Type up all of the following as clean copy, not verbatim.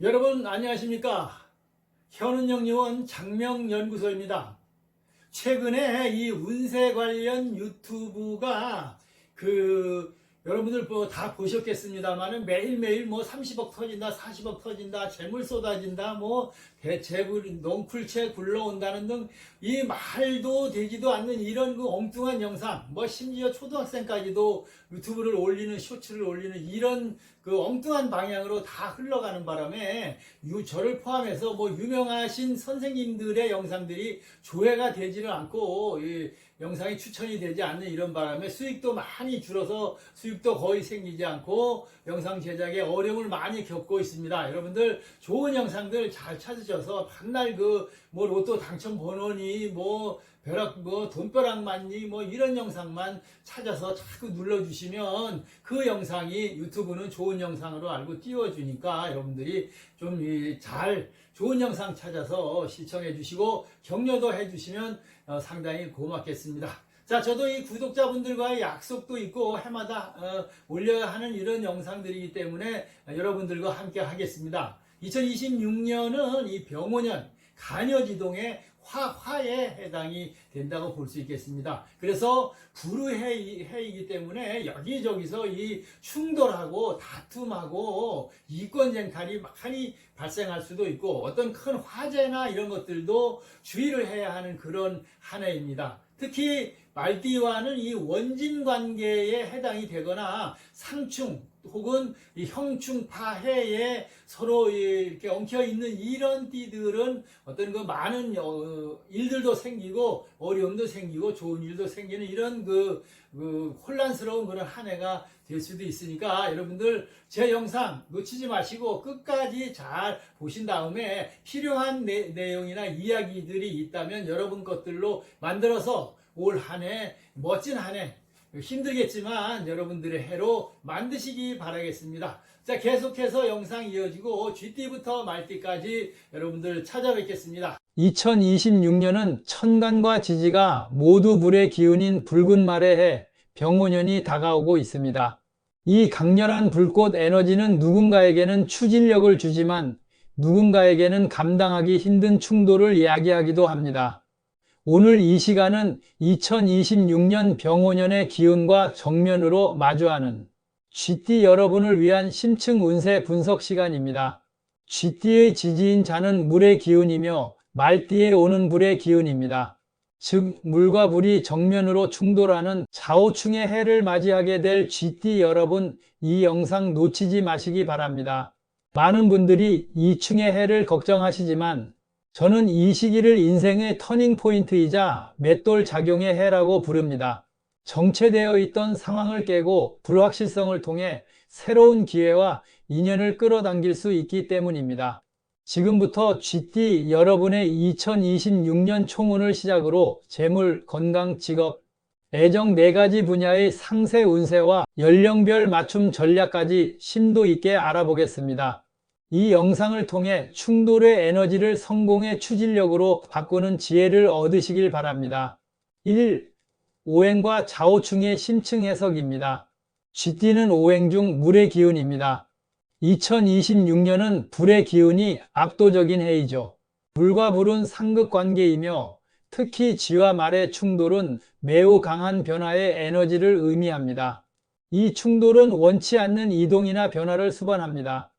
여러분 안녕하십니까? 현은영요원 장명연구소입니다. 최근에 이 운세 관련 유튜브가 여러분들 다 보셨겠습니다만은 매일매일 뭐 30억 터진다, 40억 터진다, 재물 쏟아진다, 뭐 대재물 넝쿨채 굴러온다는 등 이 말도 되지도 않는 이런 엉뚱한 영상, 뭐 심지어 초등학생까지도 유튜브를 올리는, 쇼츠를 올리는 이런 엉뚱한 방향으로 다 흘러가는 바람에 저를 포함해서 뭐 유명하신 선생님들의 영상들이 조회가 되지를 않고 영상이 추천이 되지 않는 이런 바람에 수익도 많이 줄어서 수익도 거의 생기지 않고 영상 제작에 어려움을 많이 겪고 있습니다. 여러분들 좋은 영상들 잘 찾으셔서 맨날 뭐 로또 당첨 번호니 뭐 벼락 뭐 돈벼락 맞니 뭐 이런 영상만 찾아서 자꾸 눌러주시면 그 영상이 유튜브는 좋은 영상으로 알고 띄워주니까 여러분들이 좀 좋은 영상 찾아서 시청해 주시고 격려도 해 주시면 상당히 고맙겠습니다. 자, 저도 이 구독자분들과의 약속도 있고 해마다 올려야 하는 이런 영상들이기 때문에 여러분들과 함께 하겠습니다. 2026년은 이 병오년 간여지동의 화에 해당이 된다고 볼 수 있겠습니다. 그래서 불의해이기 때문에 여기저기서 이 충돌하고 다툼하고 이권쟁탈이 많이 발생할 수도 있고 어떤 큰 화재나 이런 것들도 주의를 해야 하는 그런 한 해입니다. 특히 말띠와는 이 원진 관계에 해당이 되거나 상충 혹은 이 형충파해에 서로 이렇게 엉켜 있는 이런 띠들은 어떤 많은 일들도 생기고 어려움도 생기고 좋은 일도 생기는 이런 혼란스러운 그런 한 해가 될 수도 있으니까 여러분들 제 영상 놓치지 마시고 끝까지 잘 보신 다음에 필요한 내용이나 이야기들이 있다면 여러분 것들로 만들어서 올 한 해 멋진 한 해 힘들겠지만 여러분들의 해로 만드시기 바라겠습니다. 자, 계속해서 영상 이어지고 쥐띠부터 말띠까지 여러분들 찾아뵙겠습니다. 2026년은 천간과 지지가 모두 불의 기운인 붉은 말의 해 병오년이 다가오고 있습니다. 이 강렬한 불꽃 에너지는 누군가에게는 추진력을 주지만 누군가에게는 감당하기 힘든 충돌을 이야기하기도 합니다. 오늘 이 시간은 2026년 병오년의 기운과 정면으로 마주하는 쥐띠 여러분을 위한 심층 운세 분석 시간입니다. 쥐띠의 지지인 자는 물의 기운이며 말띠에 오는 불의 기운입니다. 즉 물과 불이 정면으로 충돌하는 좌우충의 해를 맞이하게 될 쥐띠 여러분, 이 영상 놓치지 마시기 바랍니다. 많은 분들이 이 충의 해를 걱정하시지만 저는 이 시기를 인생의 터닝 포인트이자 맷돌 작용의 해라고 부릅니다. 정체되어 있던 상황을 깨고 불확실성을 통해 새로운 기회와 인연을 끌어당길 수 있기 때문입니다. 지금부터 쥐띠 여러분의 2026년 총운을 시작으로 재물, 건강, 직업, 애정 4가지 분야의 상세 운세와 연령별 맞춤 전략까지 심도 있게 알아보겠습니다. 이 영상을 통해 충돌의 에너지를 성공의 추진력으로 바꾸는 지혜를 얻으시길 바랍니다. 1. 오행과 좌우충의 심층 해석입니다. 쥐띠는 오행 중 물의 기운입니다. 2026년은 불의 기운이 압도적인 해이죠. 물과 불은 상극 관계이며 특히 쥐와 말의 충돌은 매우 강한 변화의 에너지를 의미합니다. 이 충돌은 원치 않는 이동이나 변화를 수반합니다.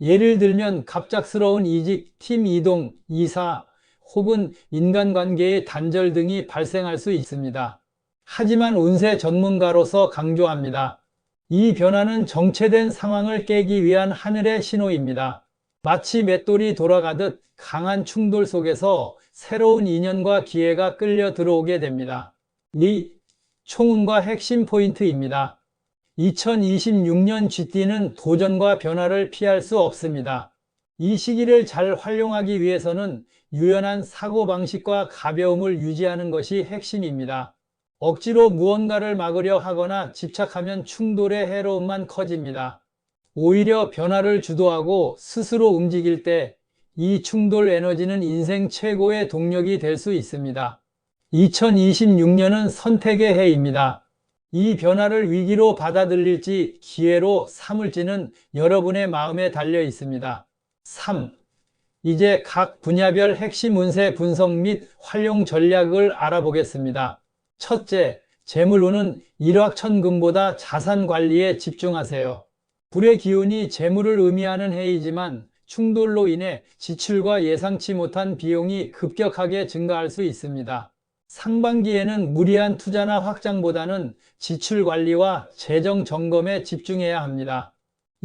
예를 들면 갑작스러운 이직, 팀 이동, 이사 혹은 인간관계의 단절 등이 발생할 수 있습니다. 하지만 운세 전문가로서 강조합니다. 이 변화는 정체된 상황을 깨기 위한 하늘의 신호입니다. 마치 맷돌이 돌아가듯 강한 충돌 속에서 새로운 인연과 기회가 끌려 들어오게 됩니다. 2. 총운과 핵심 포인트입니다. 2026년 쥐띠는 도전과 변화를 피할 수 없습니다. 이 시기를 잘 활용하기 위해서는 유연한 사고방식과 가벼움을 유지하는 것이 핵심입니다. 억지로 무언가를 막으려 하거나 집착하면 충돌의 해로움만 커집니다. 오히려 변화를 주도하고 스스로 움직일 때 이 충돌 에너지는 인생 최고의 동력이 될 수 있습니다. 2026년은 선택의 해입니다. 이 변화를 위기로 받아들일지 기회로 삼을지는 여러분의 마음에 달려 있습니다. 3. 이제 각 분야별 핵심 운세 분석 및 활용 전략을 알아보겠습니다. 첫째, 재물운은 일확천금보다 자산 관리에 집중하세요. 불의 기운이 재물을 의미하는 해이지만 충돌로 인해 지출과 예상치 못한 비용이 급격하게 증가할 수 있습니다. 상반기에는 무리한 투자나 확장보다는 지출 관리와 재정 점검에 집중해야 합니다.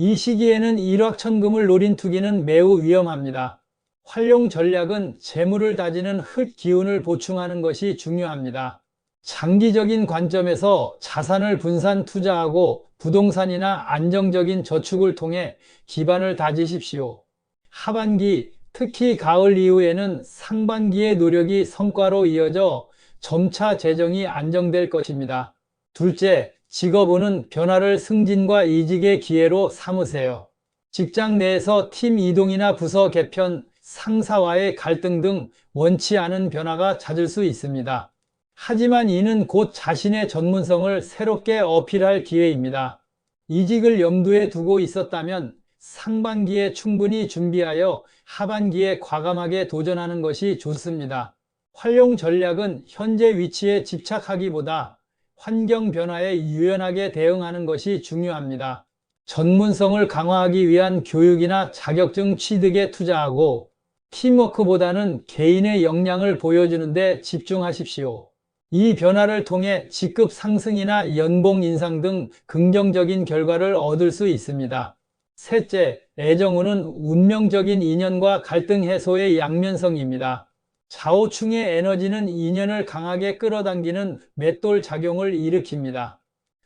이 시기에는 일확천금을 노린 투기는 매우 위험합니다. 활용 전략은 재물을 다지는 흙 기운을 보충하는 것이 중요합니다. 장기적인 관점에서 자산을 분산 투자하고 부동산이나 안정적인 저축을 통해 기반을 다지십시오. 하반기, 특히 가을 이후에는 상반기의 노력이 성과로 이어져 점차 재정이 안정될 것입니다. 둘째, 직업운은 변화를 승진과 이직의 기회로 삼으세요. 직장 내에서 팀 이동이나 부서 개편, 상사와의 갈등 등 원치 않은 변화가 잦을 수 있습니다. 하지만 이는 곧 자신의 전문성을 새롭게 어필할 기회입니다. 이직을 염두에 두고 있었다면 상반기에 충분히 준비하여 하반기에 과감하게 도전하는 것이 좋습니다. 활용 전략은 현재 위치에 집착하기보다 환경 변화에 유연하게 대응하는 것이 중요합니다. 전문성을 강화하기 위한 교육이나 자격증 취득에 투자하고 팀워크보다는 개인의 역량을 보여주는 데 집중하십시오. 이 변화를 통해 직급 상승이나 연봉 인상 등 긍정적인 결과를 얻을 수 있습니다. 셋째, 애정운은 운명적인 인연과 갈등 해소의 양면성입니다. 좌우충의 에너지는 인연을 강하게 끌어당기는 맷돌 작용을 일으킵니다.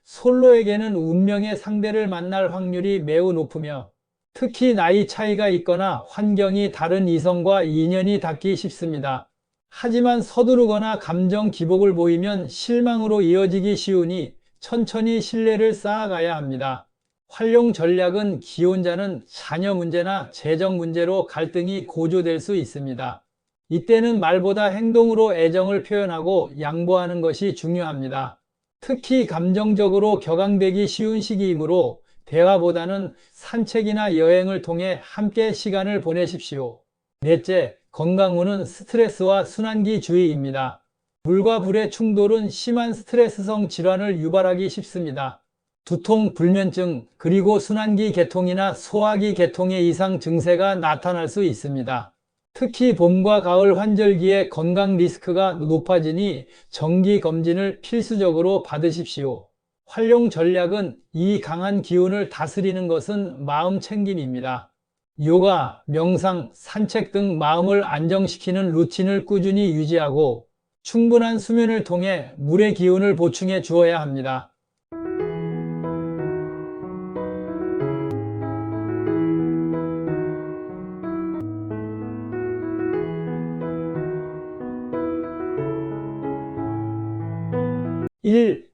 솔로에게는 운명의 상대를 만날 확률이 매우 높으며 특히 나이 차이가 있거나 환경이 다른 이성과 인연이 닿기 쉽습니다. 하지만 서두르거나 감정 기복을 보이면 실망으로 이어지기 쉬우니 천천히 신뢰를 쌓아가야 합니다. 활용 전략은 기혼자는 자녀 문제나 재정 문제로 갈등이 고조될 수 있습니다. 이때는 말보다 행동으로 애정을 표현하고 양보하는 것이 중요합니다. 특히 감정적으로 격앙되기 쉬운 시기이므로 대화보다는 산책이나 여행을 통해 함께 시간을 보내십시오. 넷째, 건강운은 스트레스와 순환기 주의입니다. 물과 불의 충돌은 심한 스트레스성 질환을 유발하기 쉽습니다. 두통, 불면증, 그리고 순환기 개통이나 소화기 개통의 이상 증세가 나타날 수 있습니다. 특히 봄과 가을 환절기에 건강 리스크가 높아지니 정기검진을 필수적으로 받으십시오. 활용 전략은 이 강한 기운을 다스리는 것은 마음 챙김입니다. 요가, 명상, 산책 등 마음을 안정시키는 루틴을 꾸준히 유지하고 충분한 수면을 통해 물의 기운을 보충해 주어야 합니다. (1)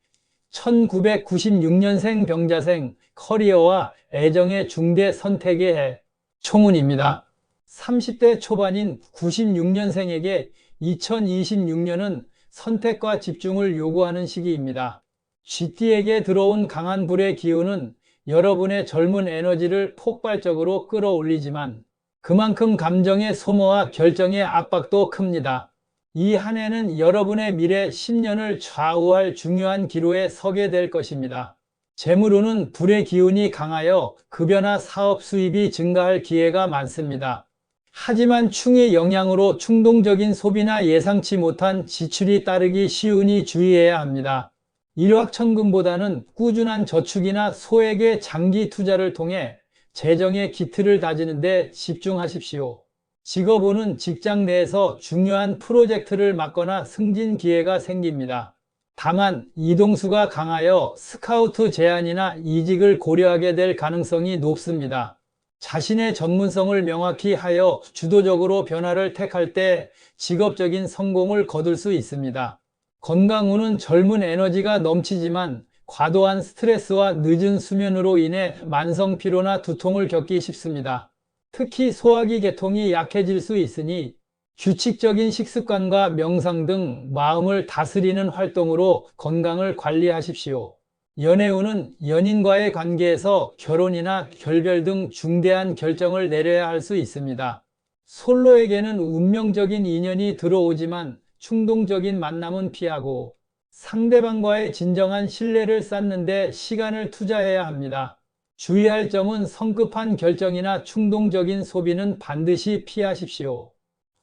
1996년생 병자생, 커리어와 애정의 중대 선택의 해. 총운입니다. 30대 초반인 96년생에게 2026년은 선택과 집중을 요구하는 시기입니다. 쥐띠에게 들어온 강한 불의 기운은 여러분의 젊은 에너지를 폭발적으로 끌어올리지만 그만큼 감정의 소모와 결정의 압박도 큽니다. 이 한 해는 여러분의 미래 10년을 좌우할 중요한 기로에 서게 될 것입니다. 재물운은 불의 기운이 강하여 급여나 사업 수입이 증가할 기회가 많습니다. 하지만 충의 영향으로 충동적인 소비나 예상치 못한 지출이 따르기 쉬우니 주의해야 합니다. 일확천금보다는 꾸준한 저축이나 소액의 장기 투자를 통해 재정의 기틀을 다지는 데 집중하십시오. 직업운은 직장 내에서 중요한 프로젝트를 맡거나 승진 기회가 생깁니다. 다만 이동수가 강하여 스카우트 제안이나 이직을 고려하게 될 가능성이 높습니다. 자신의 전문성을 명확히 하여 주도적으로 변화를 택할 때 직업적인 성공을 거둘 수 있습니다. 건강운은 젊은 에너지가 넘치지만 과도한 스트레스와 늦은 수면으로 인해 만성 피로나 두통을 겪기 쉽습니다. 특히 소화기 계통이 약해질 수 있으니 규칙적인 식습관과 명상 등 마음을 다스리는 활동으로 건강을 관리하십시오. 연애운은 연인과의 관계에서 결혼이나 결별 등 중대한 결정을 내려야 할 수 있습니다. 솔로에게는 운명적인 인연이 들어오지만 충동적인 만남은 피하고 상대방과의 진정한 신뢰를 쌓는 데 시간을 투자해야 합니다. 주의할 점은 성급한 결정이나 충동적인 소비는 반드시 피하십시오.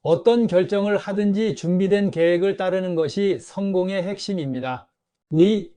어떤 결정을 하든지 준비된 계획을 따르는 것이 성공의 핵심입니다. 2.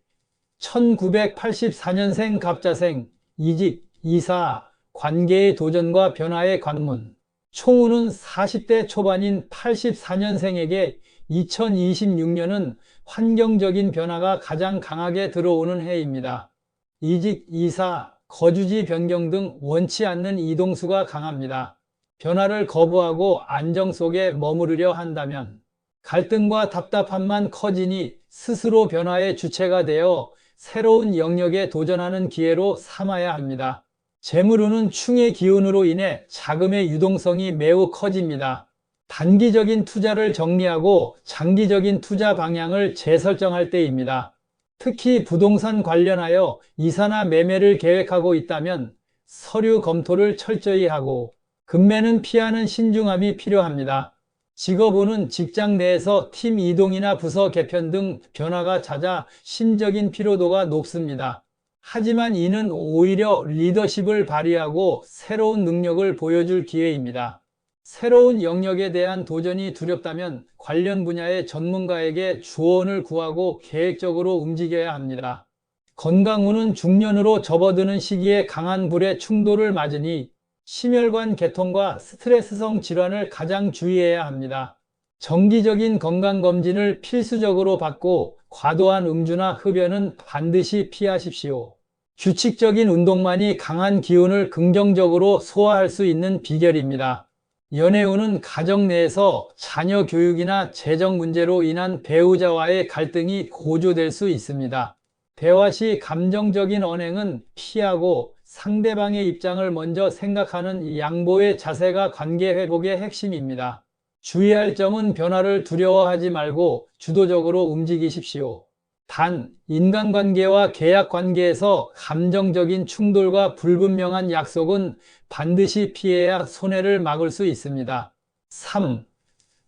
1984년생 갑자생, 이직, 이사, 관계의 도전과 변화의 관문. 총우는 40대 초반인 84년생에게 2026년은 환경적인 변화가 가장 강하게 들어오는 해입니다. 이직, 이사, 거주지 변경 등 원치 않는 이동수가 강합니다. 변화를 거부하고 안정 속에 머무르려 한다면 갈등과 답답함만 커지니 스스로 변화의 주체가 되어 새로운 영역에 도전하는 기회로 삼아야 합니다. 재물운은 충의 기운으로 인해 자금의 유동성이 매우 커집니다. 단기적인 투자를 정리하고 장기적인 투자 방향을 재설정할 때입니다. 특히 부동산 관련하여 이사나 매매를 계획하고 있다면 서류 검토를 철저히 하고 급매는 피하는 신중함이 필요합니다. 직업운은 직장 내에서 팀 이동이나 부서 개편 등 변화가 잦아 심적인 피로도가 높습니다. 하지만 이는 오히려 리더십을 발휘하고 새로운 능력을 보여줄 기회입니다. 새로운 영역에 대한 도전이 두렵다면 관련 분야의 전문가에게 조언을 구하고 계획적으로 움직여야 합니다. 건강운은 중년으로 접어드는 시기에 강한 불의 충돌을 맞으니 심혈관 계통과 스트레스성 질환을 가장 주의해야 합니다. 정기적인 건강검진을 필수적으로 받고 과도한 음주나 흡연은 반드시 피하십시오. 규칙적인 운동만이 강한 기운을 긍정적으로 소화할 수 있는 비결입니다. 연애운은 가정 내에서 자녀 교육이나 재정 문제로 인한 배우자와의 갈등이 고조될 수 있습니다. 대화 시 감정적인 언행은 피하고 상대방의 입장을 먼저 생각하는 양보의 자세가 관계 회복의 핵심입니다. 주의할 점은 변화를 두려워하지 말고 주도적으로 움직이십시오. 단, 인간관계와 계약관계에서 감정적인 충돌과 불분명한 약속은 반드시 피해야 손해를 막을 수 있습니다. 3.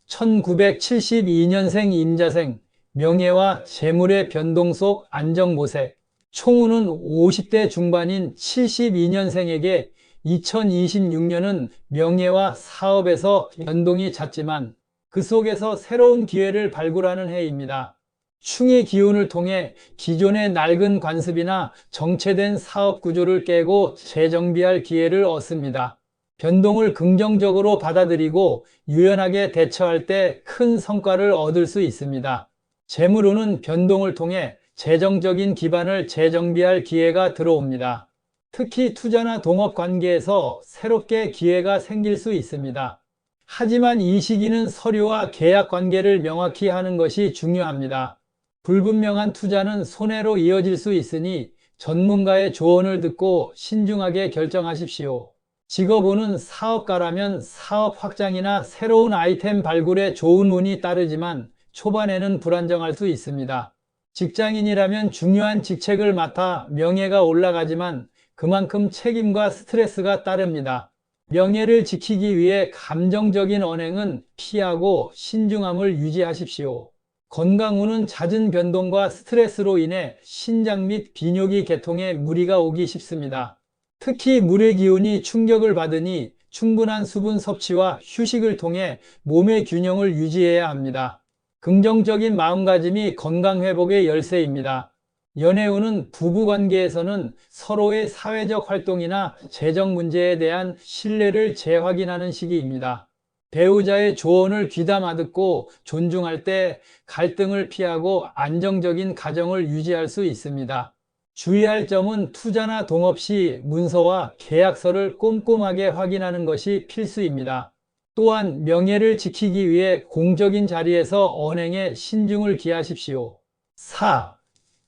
1972년생 임자생, 명예와 재물의 변동 속 안정모색. 총우는 50대 중반인 72년생에게 2026년은 명예와 사업에서 변동이 잦지만 그 속에서 새로운 기회를 발굴하는 해입니다. 충의 기운을 통해 기존의 낡은 관습이나 정체된 사업 구조를 깨고 재정비할 기회를 얻습니다. 변동을 긍정적으로 받아들이고 유연하게 대처할 때 큰 성과를 얻을 수 있습니다. 재물운은 변동을 통해 재정적인 기반을 재정비할 기회가 들어옵니다. 특히 투자나 동업 관계에서 새롭게 기회가 생길 수 있습니다. 하지만 이 시기는 서류와 계약 관계를 명확히 하는 것이 중요합니다. 불분명한 투자는 손해로 이어질 수 있으니 전문가의 조언을 듣고 신중하게 결정하십시오. 직업운은 사업가라면 사업 확장이나 새로운 아이템 발굴에 좋은 운이 따르지만 초반에는 불안정할 수 있습니다. 직장인이라면 중요한 직책을 맡아 명예가 올라가지만 그만큼 책임과 스트레스가 따릅니다. 명예를 지키기 위해 감정적인 언행은 피하고 신중함을 유지하십시오. 건강운은 잦은 변동과 스트레스로 인해 신장 및 비뇨기 계통에 무리가 오기 쉽습니다. 특히 물의 기운이 충격을 받으니 충분한 수분 섭취와 휴식을 통해 몸의 균형을 유지해야 합니다. 긍정적인 마음가짐이 건강 회복의 열쇠입니다. 연애운은 부부관계에서는 서로의 사회적 활동이나 재정 문제에 대한 신뢰를 재확인하는 시기입니다. 배우자의 조언을 귀담아 듣고 존중할 때 갈등을 피하고 안정적인 가정을 유지할 수 있습니다. 주의할 점은 투자나 동업 시 문서와 계약서를 꼼꼼하게 확인하는 것이 필수입니다. 또한 명예를 지키기 위해 공적인 자리에서 언행에 신중을 기하십시오. 4.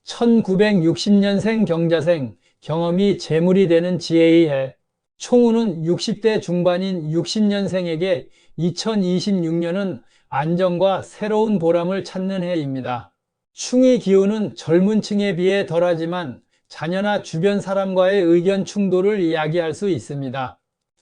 1960년생 경자생, 경험이 재물이 되는 지혜의 해. 총우는 60대 중반인 60년생에게 2026년은 안정과 새로운 보람을 찾는 해입니다. 충의 기운은 젊은 층에 비해 덜하지만 자녀나 주변 사람과의 의견 충돌을 이야기할 수 있습니다.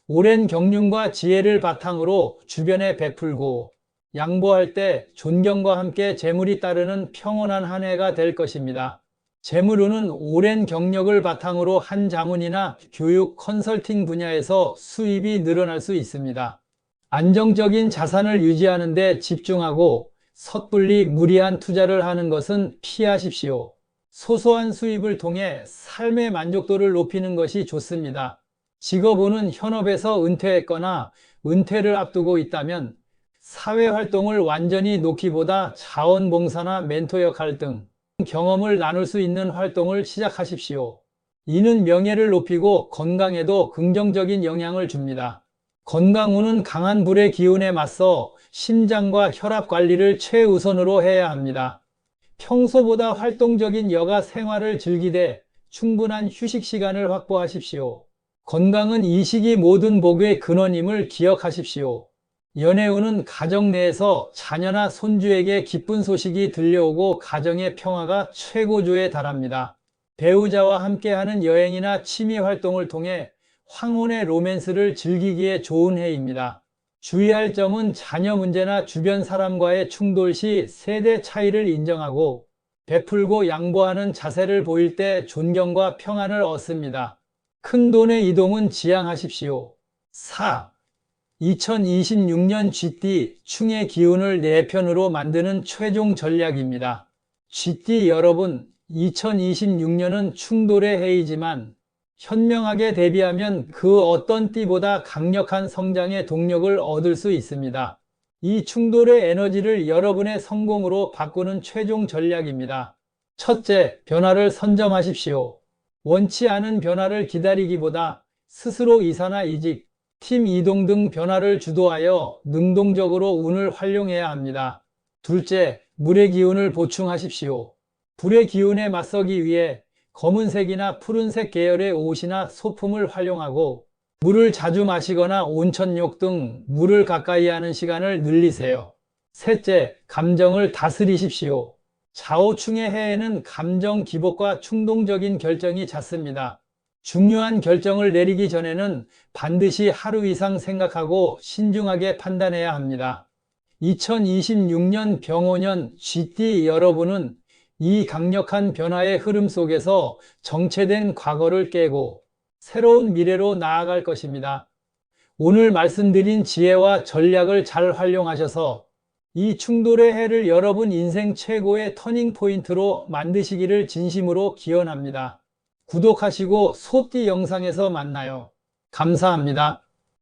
오랜 경륜과 지혜를 바탕으로 주변에 베풀고 양보할 때 존경과 함께 재물이 따르는 평온한 한 해가 될 것입니다. 재물운은 오랜 경력을 바탕으로 한 자문이나 교육, 컨설팅 분야에서 수입이 늘어날 수 있습니다. 안정적인 자산을 유지하는 데 집중하고 섣불리 무리한 투자를 하는 것은 피하십시오. 소소한 수입을 통해 삶의 만족도를 높이는 것이 좋습니다. 직업운은 현업에서 은퇴했거나 은퇴를 앞두고 있다면 사회활동을 완전히 놓기보다 자원봉사나 멘토 역할 등 경험을 나눌 수 있는 활동을 시작하십시오. 이는 명예를 높이고 건강에도 긍정적인 영향을 줍니다. 건강운은 강한 불의 기운에 맞서 심장과 혈압 관리를 최우선으로 해야 합니다. 평소보다 활동적인 여가 생활을 즐기되 충분한 휴식 시간을 확보하십시오. 건강은 이 시기 모든 복의 근원임을 기억하십시오. 연애운은 가정 내에서 자녀나 손주에게 기쁜 소식이 들려오고 가정의 평화가 최고조에 달합니다. 배우자와 함께하는 여행이나 취미 활동을 통해 황혼의 로맨스를 즐기기에 좋은 해입니다. 주의할 점은 자녀 문제나 주변 사람과의 충돌 시 세대 차이를 인정하고 베풀고 양보하는 자세를 보일 때 존경과 평안을 얻습니다. 큰 돈의 이동은 지양하십시오. 4. 2026년 쥐띠 충의 기운을 내 편으로 만드는 최종 전략입니다. 쥐띠 여러분, 2026년은 충돌의 해이지만 현명하게 대비하면 그 어떤 띠보다 강력한 성장의 동력을 얻을 수 있습니다. 이 충돌의 에너지를 여러분의 성공으로 바꾸는 최종 전략입니다. 첫째, 변화를 선점하십시오. 원치 않은 변화를 기다리기보다 스스로 이사나 이직, 팀 이동 등 변화를 주도하여 능동적으로 운을 활용해야 합니다. 둘째, 물의 기운을 보충하십시오. 불의 기운에 맞서기 위해 검은색이나 푸른색 계열의 옷이나 소품을 활용하고 물을 자주 마시거나 온천욕 등 물을 가까이 하는 시간을 늘리세요. 셋째, 감정을 다스리십시오. 좌우충의 해에는 감정 기복과 충동적인 결정이 잦습니다. 중요한 결정을 내리기 전에는 반드시 하루 이상 생각하고 신중하게 판단해야 합니다. 2026년 병오년 쥐띠 여러분은 이 강력한 변화의 흐름 속에서 정체된 과거를 깨고 새로운 미래로 나아갈 것입니다. 오늘 말씀드린 지혜와 전략을 잘 활용하셔서 이 충돌의 해를 여러분 인생 최고의 터닝 포인트로 만드시기를 진심으로 기원합니다. 구독하시고 소띠 영상에서 만나요. 감사합니다.